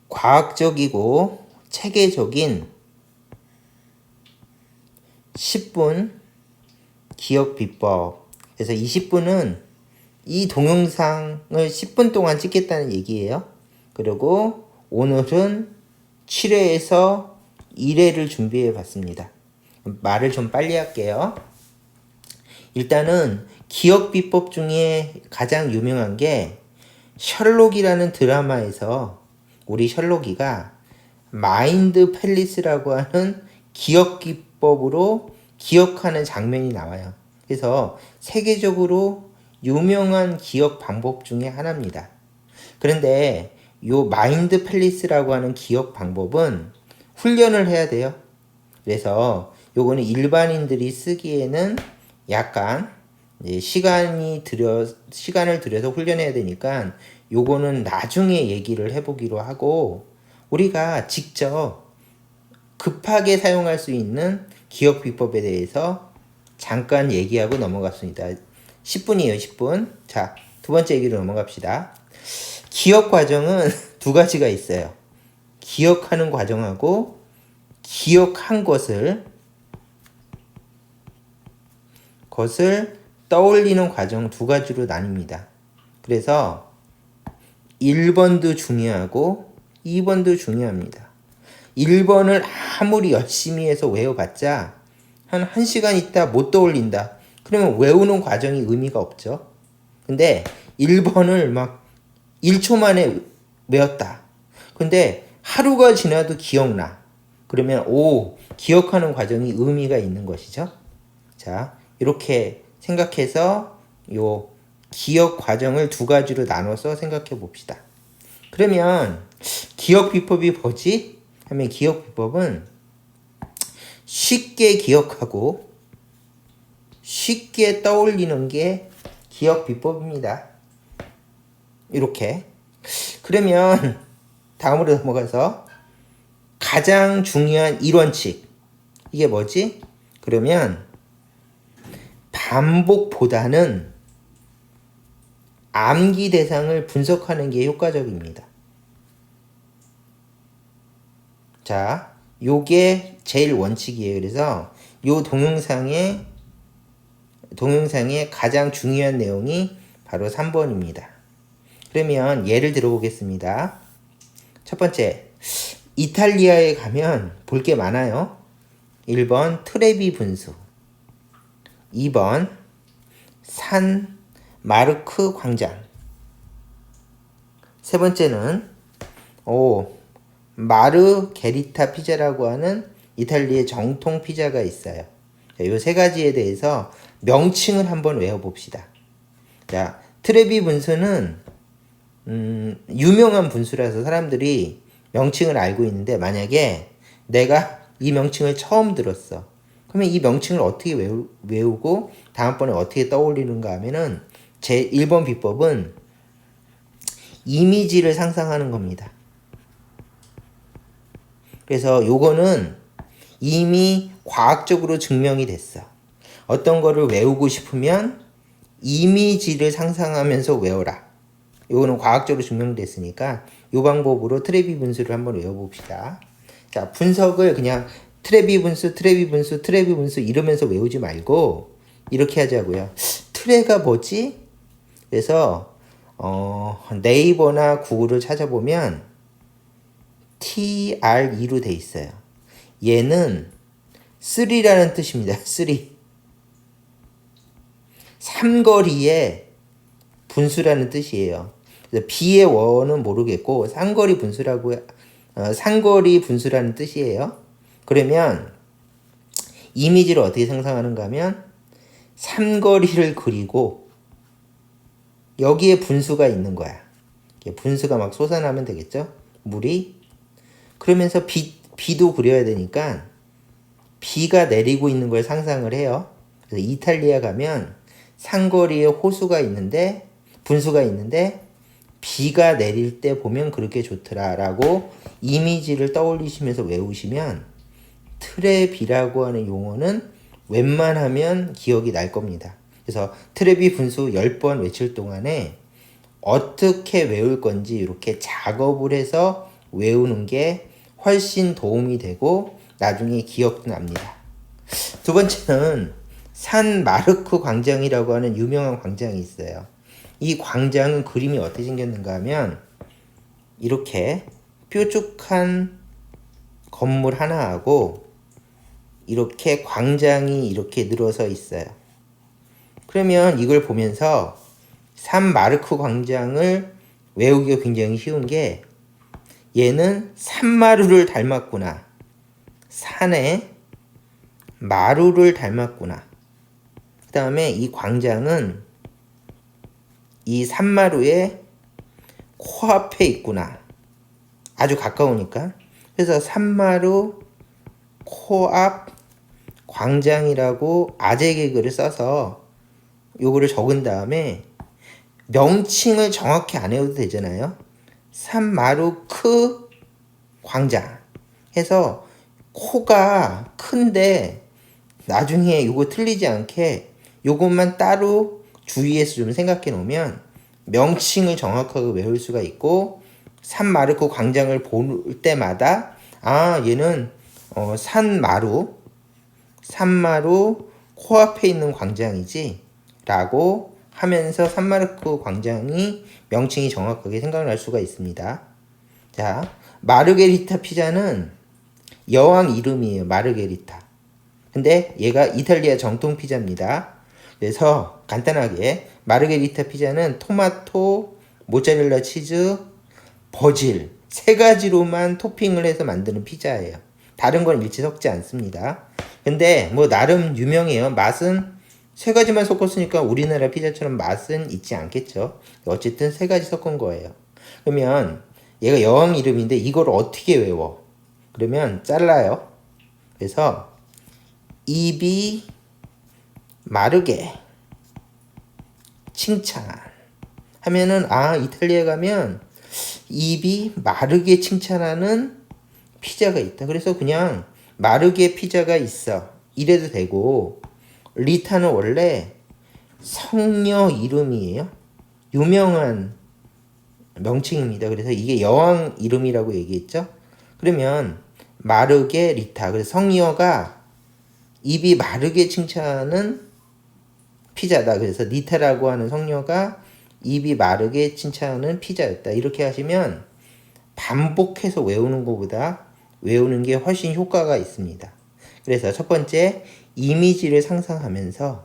과학적이고 체계적인 10분 기억 비법. 그래서 20분은 이 동영상을 10분 동안 찍겠다는 얘기예요. 그리고 오늘은 7회에서 1회를 준비해 봤습니다. 말을 좀 빨리 할게요. 일단은 기억 비법 중에 가장 유명한 게 셜록이라는 드라마에서 우리 셜록이가 마인드 팰리스라고 하는 기억 기법으로 기억하는 장면이 나와요. 그래서 세계적으로 유명한 기억 방법 중에 하나입니다. 그런데 요 마인드 팰리스라고 하는 기억 방법은 훈련을 해야 돼요. 그래서 요거는 일반인들이 쓰기에는 약간 시간을 들여서 훈련해야 되니까 요거는 나중에 얘기를 해보기로 하고, 우리가 직접 급하게 사용할 수 있는 기억 비법에 대해서 잠깐 얘기하고 넘어갔습니다. 10분이에요, 10분. 자, 두 번째 얘기로 넘어갑시다. 기억 과정은 두 가지가 있어요. 기억하는 과정하고 기억한 것을 떠올리는 과정 두 가지로 나뉩니다. 그래서 1번도 중요하고 2번도 중요합니다. 1번을 아무리 열심히 해서 외워봤자 한 1시간 있다 못 떠올린다. 그러면 외우는 과정이 의미가 없죠. 근데 1번을 막 1초 만에 외웠다. 근데 하루가 지나도 기억나. 그러면 기억하는 과정이 의미가 있는 것이죠. 자, 이렇게 생각해서 요 기억 과정을 두 가지로 나눠서 생각해 봅시다. 그러면 기억 비법이 뭐지? 하면 기억 비법은 쉽게 기억하고 쉽게 떠올리는 게 기억 비법입니다. 이렇게. 그러면 다음으로 넘어가서 가장 중요한 1원칙. 이게 뭐지? 그러면 반복보다는 암기 대상을 분석하는 게 효과적입니다. 자, 요게 제일 원칙이에요. 그래서 요 동영상의 가장 중요한 내용이 바로 3번입니다. 그러면 예를 들어 보겠습니다. 첫 번째, 이탈리아에 가면 볼 게 많아요. 1번 트레비 분수, 2번 산 마르크 광장, 세 번째는 마르게리타 피자라고 하는 이탈리아의 정통 피자가 있어요. 이 세 가지에 대해서 명칭을 한번 외워봅시다. 자, 트레비 분수는 유명한 분수라서 사람들이 명칭을 알고 있는데, 만약에 내가 이 명칭을 처음 들었어. 그러면 이 명칭을 어떻게 외우고 다음번에 어떻게 떠올리는가 하면은 제 1번 비법은 이미지를 상상하는 겁니다. 그래서 요거는 이미 과학적으로 증명이 됐어. 어떤 거를 외우고 싶으면 이미지를 상상하면서 외워라. 요거는 과학적으로 증명됐으니까 요 방법으로 트레비 분수를 한번 외워봅시다. 자, 분석을 그냥 트레비 분수 이러면서 외우지 말고 이렇게 하자고요. 트레가 뭐지? 그래서 네이버나 구글을 찾아보면 TRE로 돼 있어요. 얘는 3라는 뜻입니다. 3. 삼거리의 분수라는 뜻이에요. 그래서 B의 원은 모르겠고 상거리 분수라는 뜻이에요. 그러면 이미지를 어떻게 상상하는가 하면 삼거리를 그리고 여기에 분수가 있는 거야. 분수가 막 솟아나면 되겠죠? 물이. 그러면서 비도 그려야 되니까 비가 내리고 있는 걸 상상을 해요. 그래서 이탈리아 가면 상거리에 호수가 있는데, 분수가 있는데 비가 내릴 때 보면 그렇게 좋더라라고 이미지를 떠올리시면서 외우시면 트레비라고 하는 용어는 웬만하면 기억이 날 겁니다. 그래서 트레비 분수 10번 외칠 동안에 어떻게 외울 건지 이렇게 작업을 해서 외우는 게 훨씬 도움이 되고 나중에 기억도 납니다. 두 번째는 산 마르크 광장이라고 하는 유명한 광장이 있어요. 이 광장은 그림이 어떻게 생겼는가 하면 이렇게 뾰족한 건물 하나하고 이렇게 광장이 이렇게 늘어서 있어요. 그러면 이걸 보면서 산 마르크 광장을 외우기가 굉장히 쉬운 게 얘는 산마루를 닮았구나. 산에 마루를 닮았구나. 그 다음에 이 광장은 이 산마루의 코앞에 있구나. 아주 가까우니까. 그래서 산마루 코앞 광장이라고 아재 개그를 써서 요거를 적은 다음에 명칭을 정확히 안 해도 되잖아요. 산마루크 광장 해서 코가 큰데 나중에 요거 틀리지 않게 요것만 따로 주의해서 좀 생각해 놓으면 명칭을 정확하게 외울 수가 있고 산마르크 광장을 볼 때마다 아 얘는 산마루 코앞에 있는 광장이지 라고 하면서 산마르크 광장이 명칭이 정확하게 생각날 수가 있습니다. 자, 마르게리타 피자는 여왕 이름이에요. 마르게리타. 근데 얘가 이탈리아 정통 피자입니다. 그래서 간단하게 마르게리타 피자는 토마토, 모짜렐라 치즈, 버질 세 가지로만 토핑을 해서 만드는 피자예요. 다른 건 일체 섞지 않습니다. 근데 뭐 나름 유명해요. 맛은 세 가지만 섞었으니까 우리나라 피자처럼 맛은 있지 않겠죠. 어쨌든 세 가지 섞은 거예요. 그러면 얘가 여왕 이름인데 이걸 어떻게 외워? 그러면 잘라요. 그래서 입이 마르게 칭찬 하면은 아 이탈리아에 가면 입이 마르게 칭찬하는 피자가 있다. 그래서 그냥 마르게 피자가 있어 이래도 되고 리타는 원래 성녀 이름이에요. 유명한 명칭입니다. 그래서 이게 여왕 이름이라고 얘기했죠. 그러면 마르게 리타 그래서 성녀가 입이 마르게 칭찬하는 피자다. 그래서 리타라고 하는 성녀가 입이 마르게 칭찬하는 피자였다. 이렇게 하시면 반복해서 외우는 것보다 외우는 게 훨씬 효과가 있습니다. 그래서 첫 번째 이미지를 상상하면서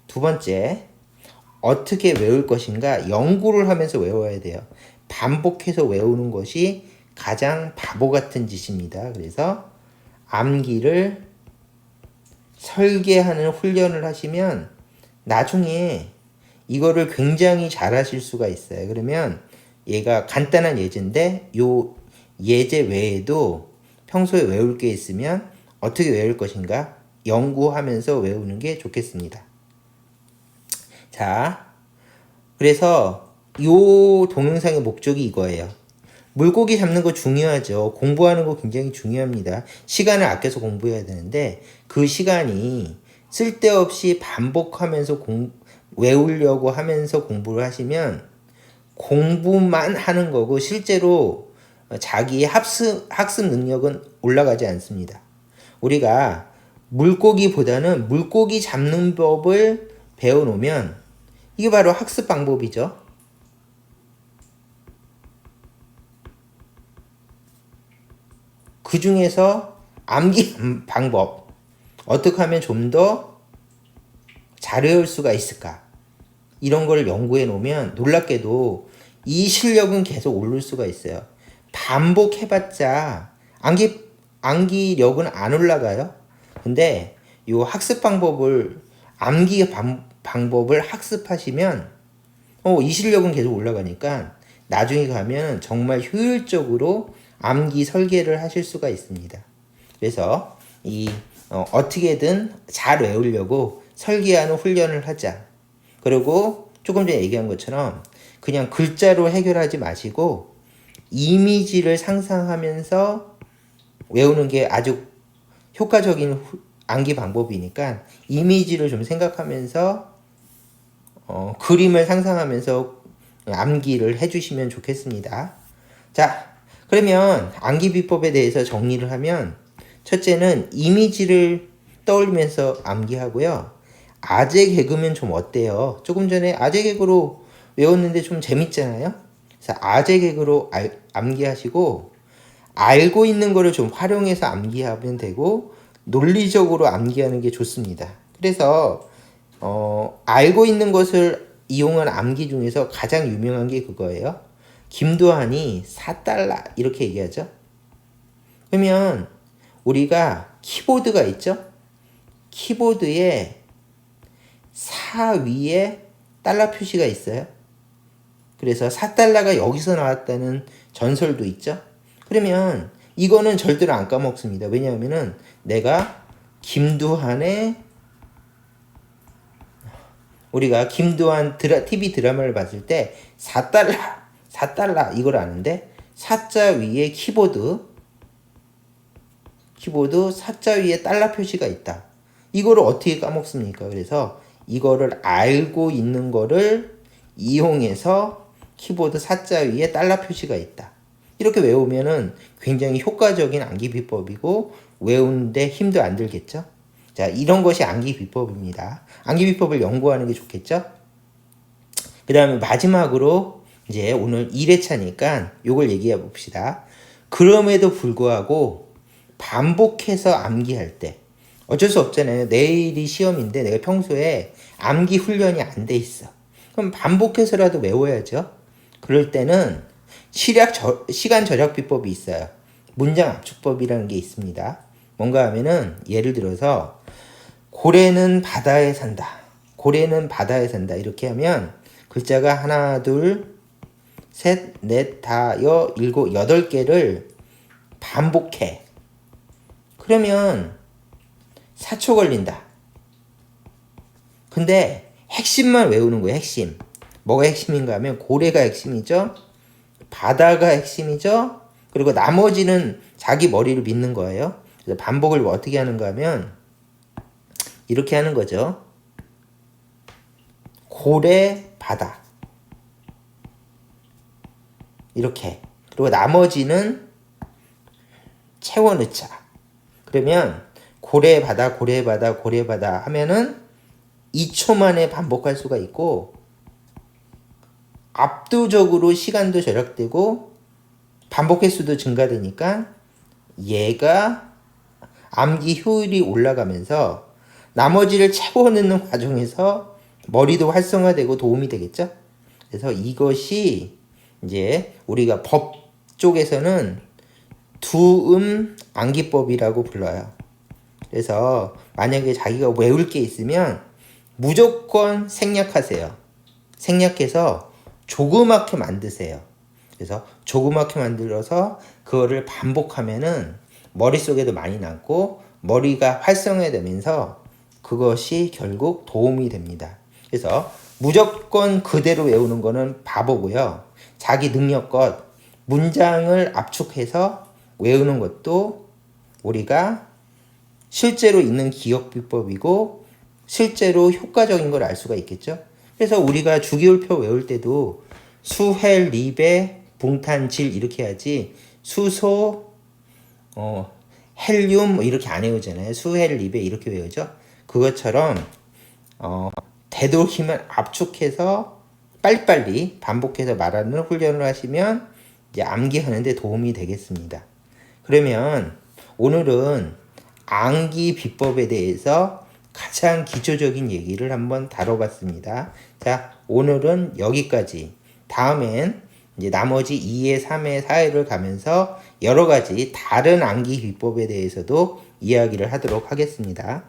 두 번째 어떻게 외울 것인가 연구를 하면서 외워야 돼요. 반복해서 외우는 것이 가장 바보 같은 짓입니다. 그래서 암기를 설계하는 훈련을 하시면 나중에 이거를 굉장히 잘 하실 수가 있어요. 그러면 얘가 간단한 예제인데 요 예제 외에도 평소에 외울 게 있으면 어떻게 외울 것인가 연구하면서 외우는 게 좋겠습니다. 자, 그래서 요 동영상의 목적이 이거예요. 물고기 잡는 거 중요하죠. 공부하는 거 굉장히 중요합니다. 시간을 아껴서 공부해야 되는데 그 시간이 쓸데없이 반복하면서 외우려고 하면서 공부를 하시면 공부만 하는 거고 실제로 자기의 학습 능력은 올라가지 않습니다. 우리가 물고기보다는 물고기 잡는 법을 배워놓으면 이게 바로 학습 방법이죠. 그 중에서 암기 방법 어떻게 하면 좀 더 잘 외울 수가 있을까 이런 걸 연구해 놓으면 놀랍게도 이 실력은 계속 오를 수가 있어요. 반복해봤자 암기력은 안 올라가요. 근데 이 학습 방법을 방법을 학습하시면 이 실력은 계속 올라가니까 나중에 가면 정말 효율적으로 암기 설계를 하실 수가 있습니다. 그래서 어떻게든 잘 외우려고 설계하는 훈련을 하자. 그리고 조금 전에 얘기한 것처럼 그냥 글자로 해결하지 마시고 이미지를 상상하면서 외우는 게 아주 효과적인 암기 방법이니까 이미지를 좀 생각하면서 그림을 상상하면서 암기를 해주시면 좋겠습니다. 자, 그러면 암기 비법에 대해서 정리를 하면 첫째는 이미지를 떠올리면서 암기하고요. 아재 개그면 좀 어때요? 조금 전에 아재 개그로 외웠는데 좀 재밌잖아요. 그래서 아재 개그로 암기하시고 알고 있는 거를 좀 활용해서 암기하면 되고 논리적으로 암기하는 게 좋습니다. 그래서 알고 있는 것을 이용한 암기 중에서 가장 유명한 게 그거예요. 김두한이 4달러 이렇게 얘기하죠. 그러면 우리가 키보드가 있죠. 키보드에 4 위에 달러 표시가 있어요. 그래서 4달러가 여기서 나왔다는 전설도 있죠. 그러면 이거는 절대로 안 까먹습니다. 왜냐하면은 내가 우리가 김두한 TV 드라마를 봤을 때 4달러 이걸 아는데 4자 위에 키보드 4자 위에 달러 표시가 있다. 이거를 어떻게 까먹습니까? 그래서 이거를 알고 있는 거를 이용해서 키보드 4자 위에 달러 표시가 있다. 이렇게 외우면은 굉장히 효과적인 암기 비법이고 외우는데 힘도 안 들겠죠? 자, 이런 것이 암기 비법입니다. 암기 비법을 연구하는 게 좋겠죠? 그 다음에 마지막으로 이제 오늘 1회차니까 요걸 얘기해 봅시다. 그럼에도 불구하고 반복해서 암기할 때 어쩔 수 없잖아요. 내일이 시험인데 내가 평소에 암기 훈련이 안 돼 있어. 그럼 반복해서라도 외워야죠. 그럴 때는 시간 절약 비법이 있어요. 문장 압축법이라는 게 있습니다. 뭔가 하면은 예를 들어서 고래는 바다에 산다. 고래는 바다에 산다. 이렇게 하면 글자가 하나, 둘, 셋, 넷, 다, 일곱, 8개를 반복해. 그러면 4초 걸린다. 근데 핵심만 외우는 거예요. 핵심. 뭐가 핵심인가 하면 고래가 핵심이죠. 바다가 핵심이죠. 그리고 나머지는 자기 머리를 믿는 거예요. 그래서 반복을 어떻게 하는가 하면 이렇게 하는 거죠. 고래, 바다. 이렇게. 그리고 나머지는 채워 넣자. 그러면 고래, 바다, 고래, 바다, 고래, 바다 하면은 2초 만에 반복할 수가 있고 압도적으로 시간도 절약되고 반복 횟수도 증가되니까 얘가 암기 효율이 올라가면서 나머지를 채워 넣는 과정에서 머리도 활성화되고 도움이 되겠죠? 그래서 이것이 이제 우리가 법 쪽에서는 두음 암기법이라고 불러요. 그래서 만약에 자기가 외울 게 있으면 무조건 생략하세요. 생략해서 조그맣게 만드세요. 그래서 조그맣게 만들어서 그거를 반복하면은 머릿속에도 많이 남고 머리가 활성화되면서 그것이 결국 도움이 됩니다. 그래서 무조건 그대로 외우는 거는 바보고요. 자기 능력껏 문장을 압축해서 외우는 것도 우리가 실제로 있는 기억 비법이고 실제로 효과적인 걸 알 수가 있겠죠. 그래서 우리가 주기율표 외울 때도 수헬, 리베, 붕탄질 이렇게 하지 수소, 헬륨 뭐 이렇게 안 외우잖아요. 수헬, 리베 이렇게 외우죠. 그것처럼 되도록이면 압축해서 빨리빨리 반복해서 말하는 훈련을 하시면 이제 암기하는 데 도움이 되겠습니다. 그러면 오늘은 암기 비법에 대해서 가장 기초적인 얘기를 한번 다뤄봤습니다. 자, 오늘은 여기까지. 다음엔 이제 나머지 2회, 3회, 4회를 가면서 여러 가지 다른 암기 비법에 대해서도 이야기를 하도록 하겠습니다.